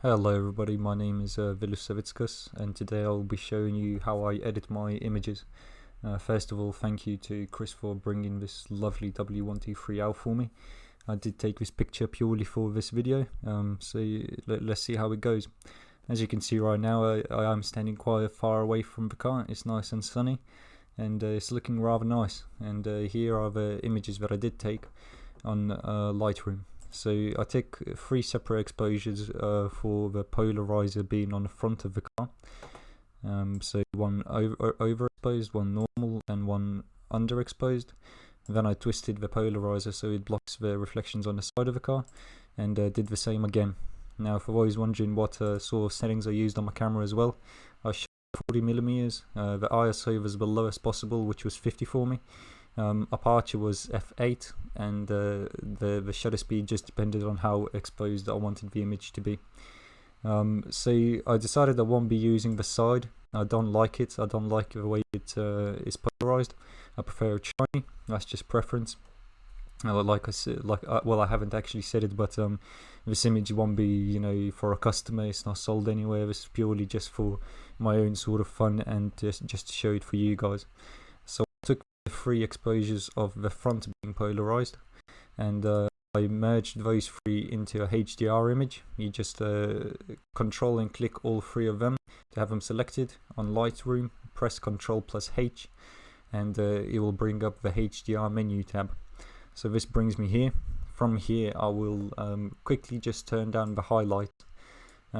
Hello everybody, my name is Vilusevitskas, and today I'll be showing you how I edit my images. First of all, thank you to Chris for bringing this lovely W123 out for me. I did take this picture purely for this video, let's see how it goes. As you can see right now, I am standing quite far away from the car. It's nice and sunny, and it's looking rather nice. And here are the images that I did take on Lightroom. So I take 3 separate exposures for the polarizer being on the front of the car. So one overexposed, one normal, and one underexposed. Then I twisted the polarizer so it blocks the reflections on the side of the car, and did the same again. Now, for those wondering what sort of settings I used on my camera as well, I shot 40mm. The ISO was the lowest possible, which was 50 for me. Aperture was f8, and the shutter speed just depended on how exposed I wanted the image to be. So I decided I won't be using the side. I don't like it. I don't like the way it is polarized. I prefer it shiny. That's just preference. Like I said, well, I haven't actually said it, but this image won't be, for a customer. It's not sold anywhere. This is purely just for my own sort of fun and just to show it for you guys. So I took 3 exposures of the front being polarized, and I merged those 3 into a HDR image. You just control and click all 3 of them to have them selected on Lightroom. Press Ctrl plus H, and it will bring up the HDR menu tab. So this brings me here. From here I will quickly just turn down the highlight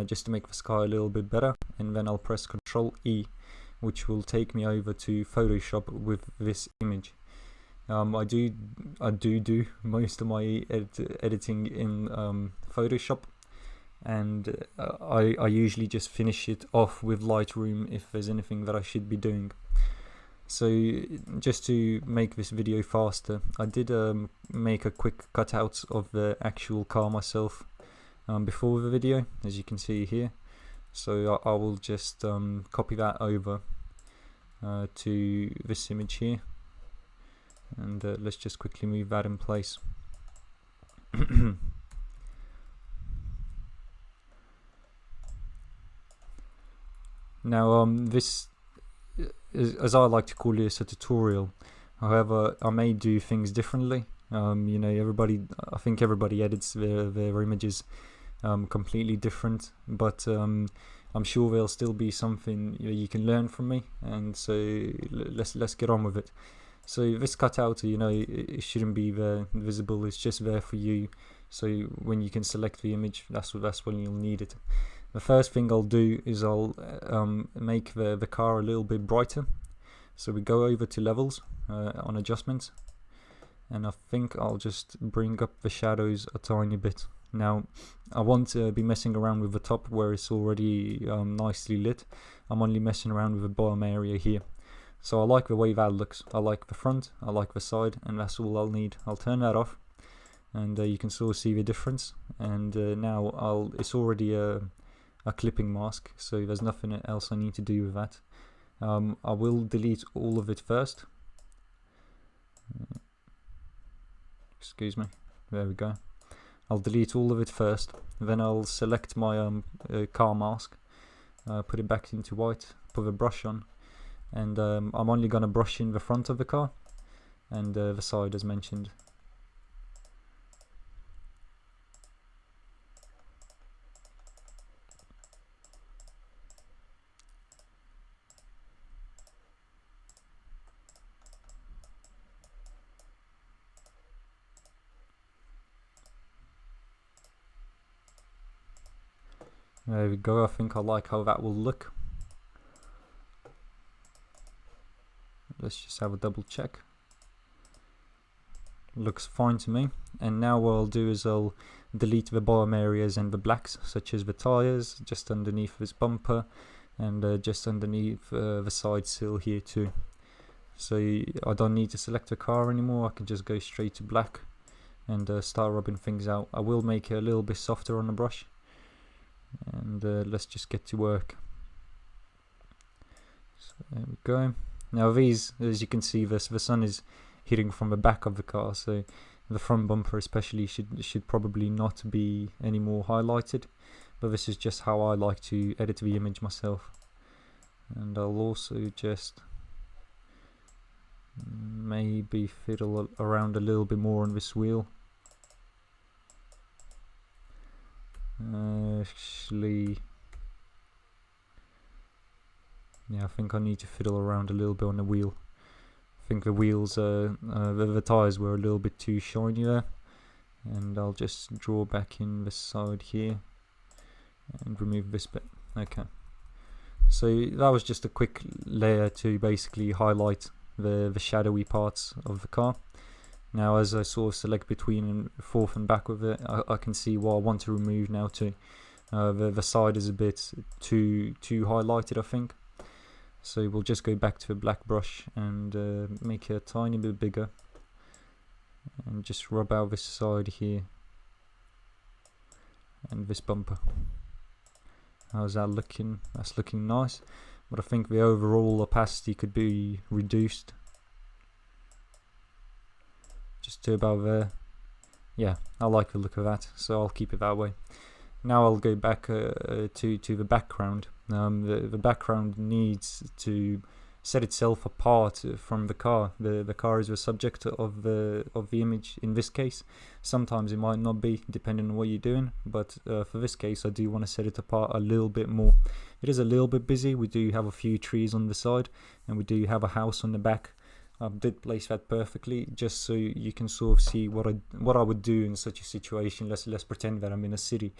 just to make the sky a little bit better, and then I'll press Ctrl E, which will take me over to Photoshop with this image. I do most of my editing in Photoshop, and I usually just finish it off with Lightroom if there's anything that I should be doing. So just to make this video faster, I did make a quick cutout of the actual car myself before the video, as you can see here. So I will just copy that over to this image here, and let's just quickly move that in place. Now this is, as I like to call it, is a tutorial. However, I may do things differently. I think everybody edits their images completely different, but I'm sure there'll still be something you can learn from me, and so let's get on with it. So this cutout, it shouldn't be there visible. It's just there for you. So when you can select the image, that's when you'll need it. The first thing I'll do is I'll make the car a little bit brighter. So we go over to levels on adjustments, and I think I'll just bring up the shadows a tiny bit. Now, I won't be messing around with the top where it's already nicely lit. I'm only messing around with the bottom area here. So I like the way that looks. I like the front, I like the side, and that's all I'll need. I'll turn that off, and you can sort of see the difference. And now it's already a clipping mask, so there's nothing else I need to do with that. I will delete all of it first. Excuse me. There we go. I'll delete all of it first, then I'll select my car mask, put it back into white, put the brush on, and I'm only going to brush in the front of the car and the side as mentioned. There we go. I think I like how that will look. Let's just have a double check. Looks fine to me. And now what I'll do is I'll delete the bottom areas and the blacks, such as the tires just underneath this bumper, and just underneath the side sill here too. So I don't need to select the car anymore. I can just go straight to black and start rubbing things out. I will make it a little bit softer on the brush. And let's just get to work. So there we go. Now these, as you can see, the sun is hitting from the back of the car, so the front bumper especially should probably not be any more highlighted. but this is just how I like to edit the image myself. And I'll also just maybe fiddle around a little bit more on this wheel. Actually, yeah, I think I need to fiddle around a little bit on the wheel. I think the wheels, the tires were a little bit too shiny there, and I'll just draw back in this side here and remove this bit. Okay, so that was just a quick layer to basically highlight the shadowy parts of the car. Now as I sort of select between forth and back with it, I can see what I want to remove now too. The side is a bit too highlighted, I think. So we'll just go back to the black brush and make it a tiny bit bigger. And just rub out this side here. And this bumper. How's that looking? That's looking nice. But I think the overall opacity could be reduced. Just to about there. Yeah, I like the look of that, so I'll keep it that way. Now I'll go back to the background. The background needs to set itself apart from the car. The car is the subject of the image in this case. Sometimes it might not be, depending on what you're doing, but for this case I do want to set it apart a little bit more. It is a little bit busy. We do have a few trees on the side, and we do have a house on the back. I did place that perfectly, just so you can sort of see what I would do in such a situation. Let's pretend that I'm in a city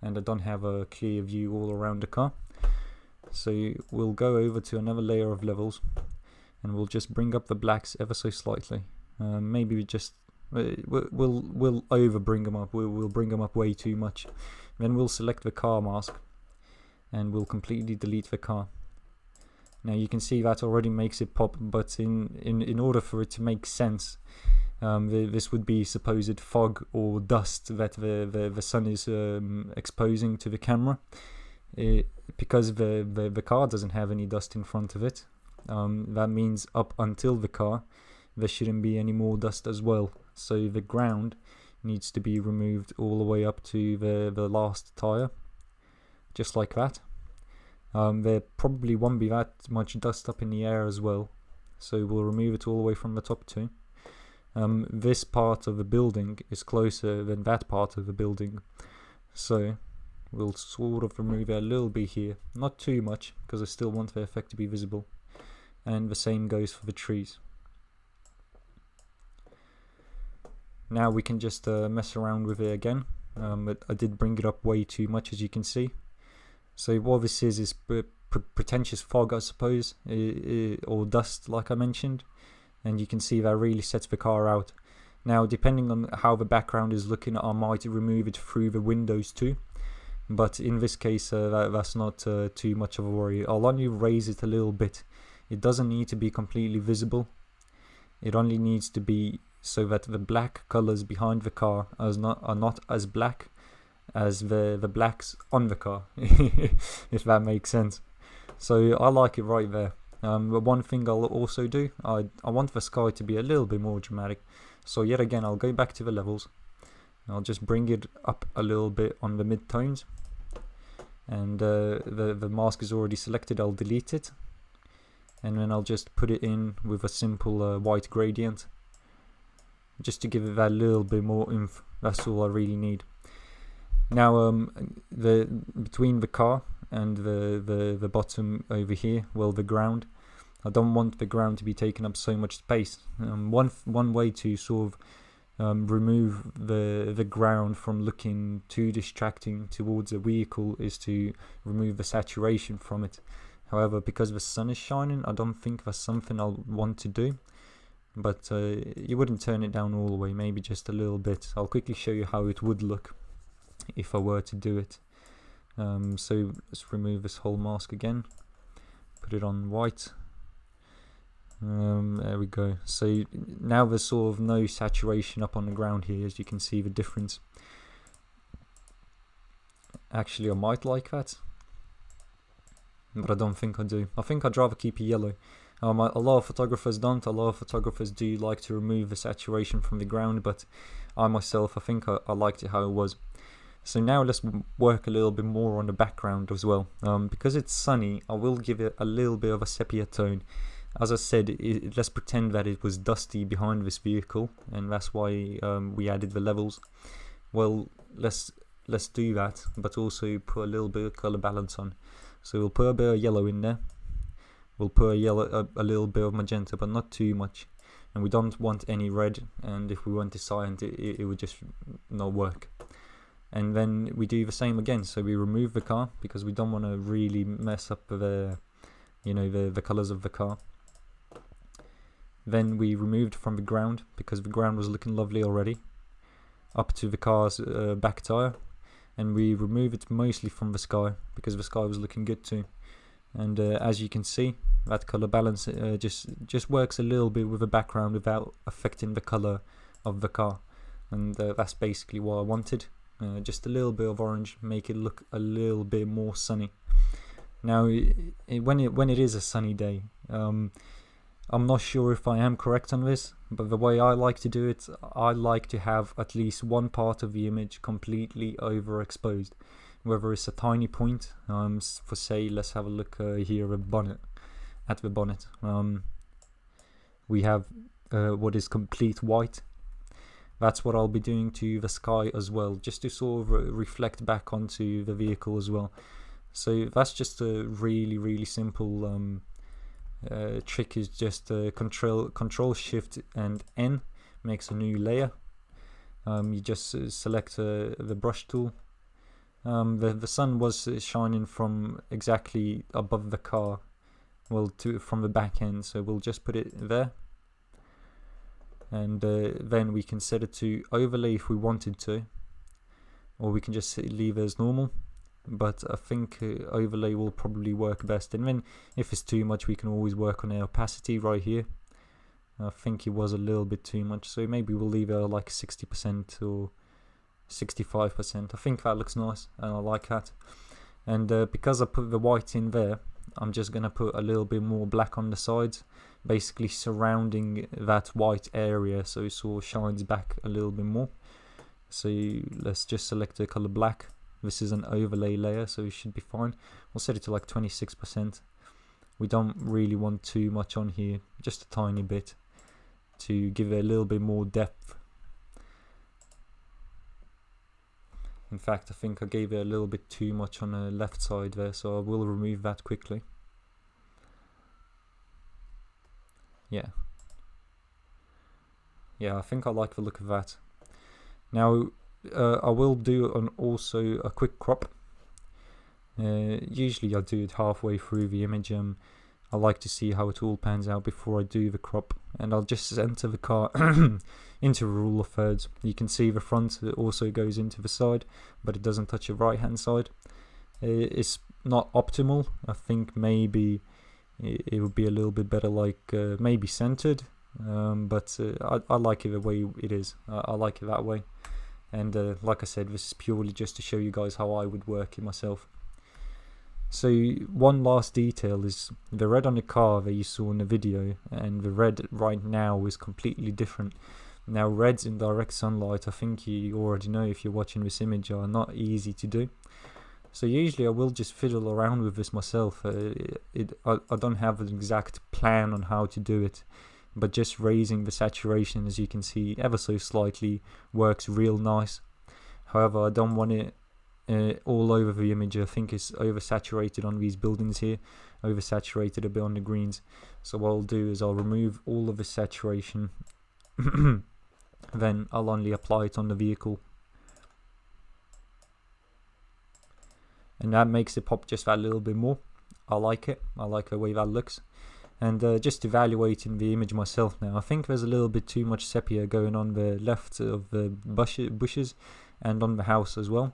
and I don't have a clear view all around the car. So we'll go over to another layer of levels, and we'll just bring up the blacks ever so slightly. Maybe we'll over bring them up. We'll bring them up way too much. Then we'll select the car mask, and we'll completely delete the car. Now you can see that already makes it pop, but in order for it to make sense, this would be supposed fog or dust that the sun is exposing to the camera. Because the car doesn't have any dust in front of it, that means up until the car there shouldn't be any more dust as well. So the ground needs to be removed all the way up to the last tire, just like that. There probably won't be that much dust up in the air as well, so we'll remove it all the way from the top too. This part of the building is closer than that part of the building, so we'll sort of remove it a little bit here, not too much, because I still want the effect to be visible. And the same goes for the trees. Now we can just mess around with it again, but I did bring it up way too much, as you can see. So what this is pretentious fog, I suppose, or dust, like I mentioned, and you can see that really sets the car out. Now depending on how the background is looking, I might remove it through the windows too, but in this case that's not too much of a worry. I'll only raise it a little bit. It doesn't need to be completely visible. It only needs to be so that the black colors behind the car are not as black as the blacks on the car, if that makes sense. So I like it right there. But one thing I'll also do, I want the sky to be a little bit more dramatic. So yet again, I'll go back to the levels. I'll just bring it up a little bit on the mid-tones. And the mask is already selected, I'll delete it. And then I'll just put it in with a simple white gradient, just to give it that little bit more oomph. That's all I really need. Now between the car and the bottom over here, well, the ground, I don't want the ground to be taking up so much space. One way to sort of remove the ground from looking too distracting towards a vehicle is to remove the saturation from it. However, because the sun is shining, I don't think that's something I'll want to do. But you wouldn't turn it down all the way, maybe just a little bit. I'll quickly show you how it would look if I were to do it. So let's remove this whole mask again, put it on white. There we go. So now there's sort of no saturation up on the ground here, as you can see the difference. Actually, I might like that, but I don't think I do. I think I'd rather keep it yellow. A lot of photographers don't. A lot of photographers do like to remove the saturation from the ground, but I myself, I think I liked it how it was. So now let's work a little bit more on the background as well. Because it's sunny, I will give it a little bit of a sepia tone. As I said, let's pretend that it was dusty behind this vehicle, and that's why we added the levels. Well, let's do that, but also put a little bit of color balance on. So we'll put a bit of yellow in there. We'll put a little bit of magenta, but not too much. And we don't want any red, and if we went to cyan, it would just not work. And then we do the same again. So we remove the car because we don't want to really mess up the colors of the car. Then we removed from the ground because the ground was looking lovely already, up to the car's back tire, and we remove it mostly from the sky because the sky was looking good too. And as you can see, that color balance just works a little bit with the background without affecting the color of the car, and that's basically what I wanted. Just a little bit of orange, make it look a little bit more sunny. Now, when it is a sunny day, I'm not sure if I am correct on this, but the way I like to do it, I like to have at least one part of the image completely overexposed, whether it's a tiny point. For say, let's have a look here at the bonnet. We have what is complete white. That's what I'll be doing to the sky as well, just to sort of reflect back onto the vehicle as well. So that's just a really simple trick. Is just control shift and N makes a new layer. You just select the brush tool. The sun was shining from exactly above the car, well, from the back end, so we'll just put it there, and then we can set it to overlay if we wanted to, or we can just leave it as normal. But I think overlay will probably work best, and then if it's too much, we can always work on the opacity right here. I think it was a little bit too much, so maybe we'll leave it like 60% or 65%. I think that looks nice, and I like that. And because I put the white in there, I'm just gonna put a little bit more black on the sides, basically surrounding that white area, so it sort of shines back a little bit more. So let's just select the color black. This is an overlay layer, so it should be fine. We'll set it to like 26%. We don't really want too much on here, just a tiny bit, to give it a little bit more depth. In fact, I think I gave it a little bit too much on the left side there, so I will remove that quickly. Yeah, I think I like the look of that. Now, I will do also a quick crop. Usually I do it halfway through the image. I like to see how it all pans out before I do the crop, and I'll just center the car into a rule of thirds. You can see the front also goes into the side, but it doesn't touch the right hand side. It's not optimal. I think maybe it would be a little bit better, like maybe centered, but I like it the way it is. I like it that way. And like I said, this is purely just to show you guys how I would work it myself. So one last detail is the red on the car that you saw in the video, and the red right now is completely different. Now, reds in direct sunlight, I think you already know if you're watching this image, are not easy to do. So usually I will just fiddle around with this myself. I don't have an exact plan on how to do it, but just raising the saturation, as you can see, ever so slightly works real nice. However, I don't want it all over the image. I think it's oversaturated on these buildings here, oversaturated a bit on the greens. So what I'll do is I'll remove all of the saturation, then I'll only apply it on the vehicle. And that makes it pop just that little bit more. I like it. I like the way that looks. And just evaluating the image myself now, I think there's a little bit too much sepia going on the left of the bushes and on the house as well.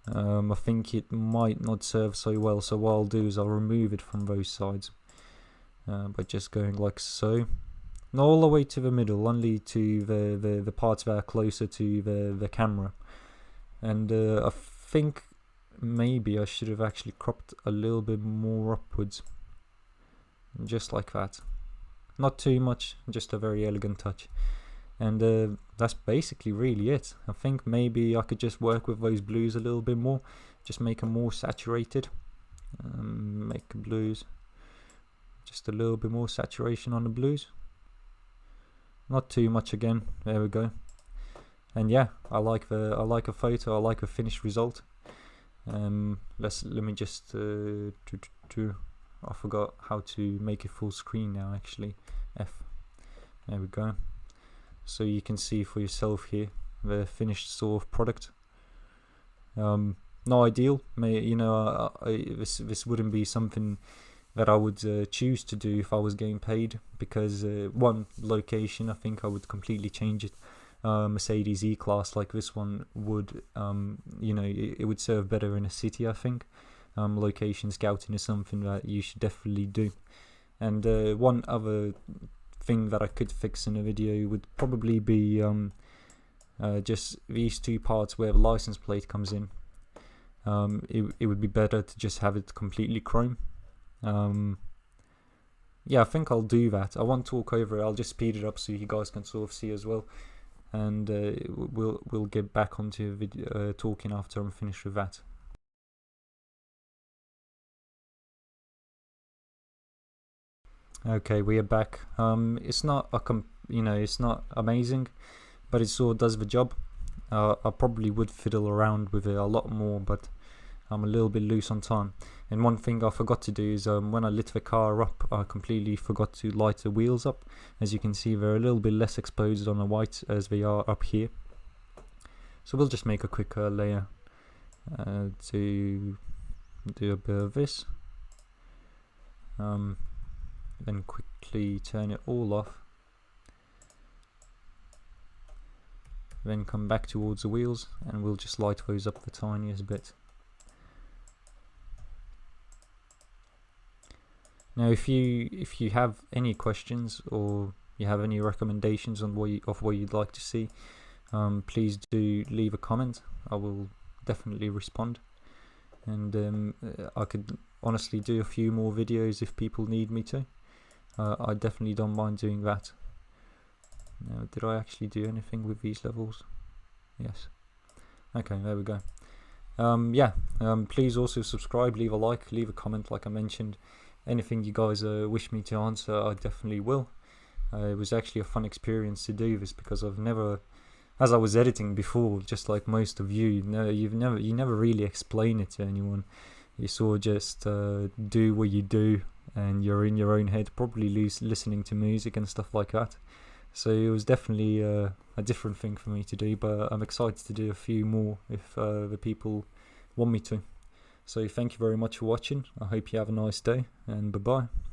I think it might not serve so well, so what I'll do is I'll remove it from both sides by just going like so. Not all the way to the middle, only to the parts that are closer to the camera. And I think maybe I should have actually cropped a little bit more upwards. Just like that. Not too much, just a very elegant touch. And that's basically really it. I think maybe I could just work with those blues a little bit more, just make them more saturated. Make the blues just a little bit more saturation on the blues, not too much again. There we go. And yeah, I like a photo. I like a finished result. Let me just I forgot how to make it full screen now, actually. There we go. So you can see for yourself here the finished sort of product. Not ideal, this wouldn't be something that I would choose to do if I was getting paid, because one, location, I think I would completely change it. Mercedes E-Class like this one would, it would serve better in a city, I think. Location scouting is something that you should definitely do. And one other thing that I could fix in a video would probably be just these two parts where the license plate comes in. It would be better to just have it completely chrome. Yeah, I think I'll do that. I won't talk over it. I'll just speed it up so you guys can sort of see as well. And we'll get back onto video talking after I'm finished with that. Okay, we are back. It's not it's not amazing, but it sort of does the job. I probably would fiddle around with it a lot more, but I'm a little bit loose on time. And one thing I forgot to do is when I lit the car up, I completely forgot to light the wheels up. As you can see, they're a little bit less exposed on the white as they are up here. So we'll just make a quick layer to do a bit of this. Then quickly turn it all off. Then come back towards the wheels and we'll just light those up the tiniest bit. Now if you have any questions or you have any recommendations on what you'd like to see, please do leave a comment. I will definitely respond, and I could honestly do a few more videos if people need me to. I definitely don't mind doing that. Now, did I actually do anything with these levels? Yes. Okay, there we go. Please also subscribe, leave a like, leave a comment like I mentioned. Anything you guys wish me to answer, I definitely will. It was actually a fun experience to do this, because I've never, as I was editing before, just like most of you, you never really explain it to anyone. You sort of just do what you do, and you're in your own head, probably listening to music and stuff like that. So it was definitely a different thing for me to do, but I'm excited to do a few more if the people want me to. So thank you very much for watching. I hope you have a nice day, and bye bye.